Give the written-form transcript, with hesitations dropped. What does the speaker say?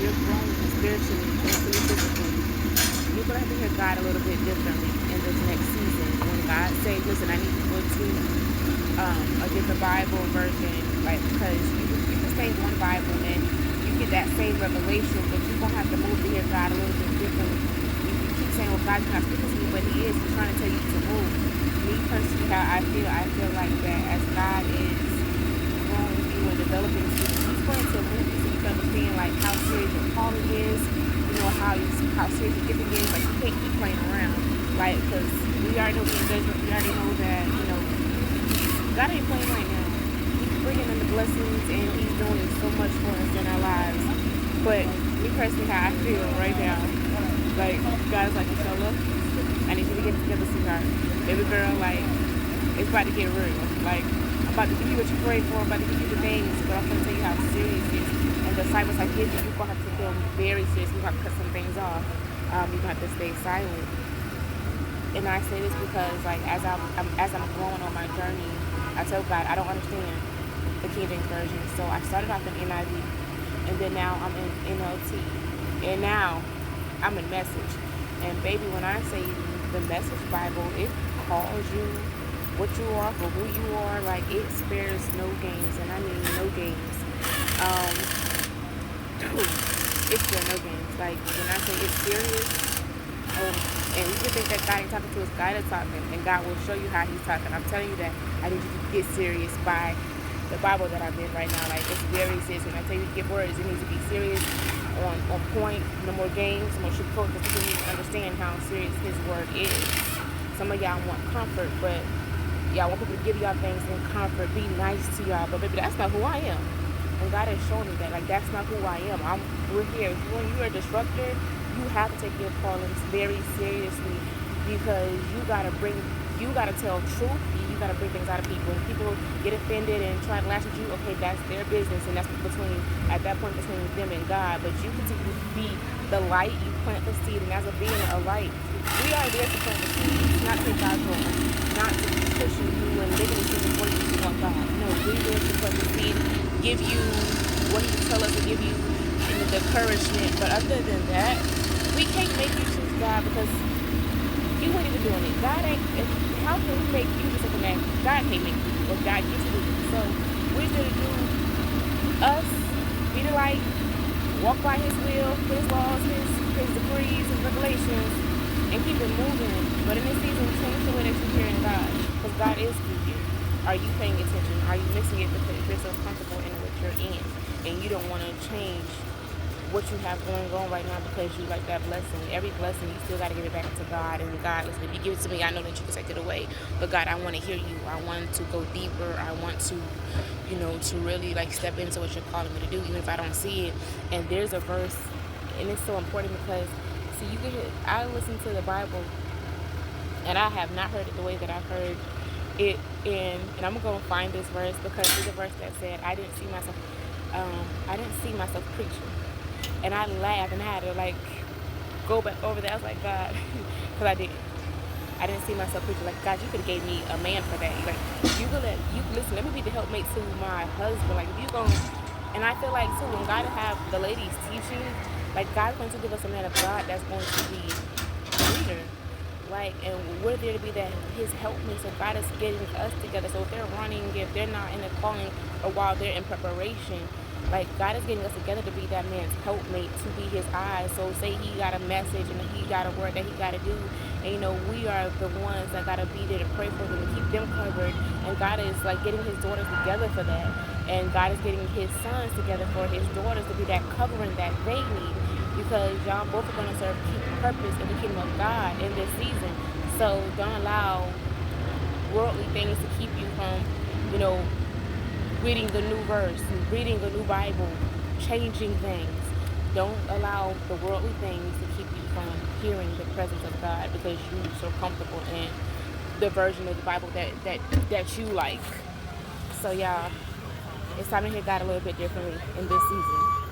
you're growing spiritually, mentally, physically, you're gonna have to hear God a little bit differently in this next season. When God says, "Listen, I need you to go to a different Bible version," like because you can say one Bible and you get that same revelation, but you're gonna have to move to hear God a little bit differently. You keep saying, "Well, God's not speaking to me," but He is. He's trying to tell you to move. Me personally, how I feel like that as God is growing you and developing you, He's going to move you so you can understand like how serious your calling is. You know how serious your giving is. Like you can't keep playing around. Like because we already know being judgment. We already know that God ain't playing right now. He's bringing in the blessings and He's doing so much for us in our lives. But me personally, how I feel right now, like God's like, Michelle, I need you to get together, sweetheart. Baby girl, like it's about to get real. Like I'm about to give you what you prayed for. I'm about to give you the things, but I'm gonna tell you how serious it is. And the assignments I give you, you're gonna have to feel very serious. We're gonna cut some things off. You're gonna have to stay silent. And I say this because, like, as I'm growing on my journey, I tell God I don't understand the King James version. So I started off in NIV, and then now I'm in NLT, and now I'm in Message. And baby, when I say the Message Bible, it calls you what you are for who you are. Like it spares no games, and I mean no games. Um, it's still no games. Like when I say it's serious. And you can think that God ain't talking to us, God is talking, and God will show you how He's talking. I'm telling you that I need you to get serious by the Bible that I'm in right now. Like it's very serious. When I tell you to get words, it needs to be serious, on point, no more games, no more sugarcoat, because people need to understand how serious His word is. Some of y'all want comfort, but y'all want people to give y'all things in comfort, be nice to y'all, but baby, that's not who I am. And God has shown me that, like, that's not who I am. We're here. When you're a disruptor, you have to take your callings very seriously because you gotta tell truth. You gotta bring things out of people. When people get offended and try to lash at you, okay, that's their business, and that's at that point between them and God. But you continue to be the light. You plant the seed, and as a being a light, we are there to plant the seed, not to God's role, not to be pushing you and making decisions for you to want God. No, we're there to plant the seed, give you what He tell us to give you, and the encouragement. But other than that, we can't make you choose God because you ain't even doing it. God ain't. How can we make you do something that God can't make you, or God gets to do? So we're there to do us, be the light, walk by His will, His laws, His decrees, His regulations, and keep it moving. But in this season, change the way that you're hearing God, because God is speaking. Are you paying attention? Are you missing it because you're so comfortable in what you're in, and you don't want to change what you have going on right now because you like that blessing? Every blessing, you still got to give it back to God. And God, listen, if you give it to me, I know that you can take it away. But God, I want to hear you. I want to go deeper. I want to, to really like step into what you're calling me to do, even if I don't see it. And there's a verse, and it's so important because, see, I listen to the Bible, and I have not heard it the way that I've heard it in. And I'm gonna find this verse because there's a verse that said, I didn't see myself preaching. And I laughed and I had to like go back over there. I was like, God, because I didn't see myself preaching. Like, God, you could have gave me a man for that. Like, listen, let me be the helpmate to my husband. Like, if you go, and I feel like too, when God have the ladies teaching, like God's going to give us a man of God that's going to be a leader. Like, and we're there to be His helpmate. So God is getting us together. So if they're running, if they're not in the calling, or while they're in preparation, like God is getting us together to be that man's helpmate, to be his eyes. So say he got a message and he got a word that he got to do, and we are the ones that got to be there to pray for them and keep them covered. And God is like getting His daughters together for that, and God is getting His sons together for His daughters to be that covering that they need, because y'all both are going to serve purpose in the kingdom of God in this season. So don't allow worldly things to keep you from, reading the new verse, reading the new Bible, changing things. Don't allow the worldly things to keep you from hearing the presence of God because you're so comfortable in the version of the Bible that you like. So y'all, it's time to hear God a little bit differently in this season.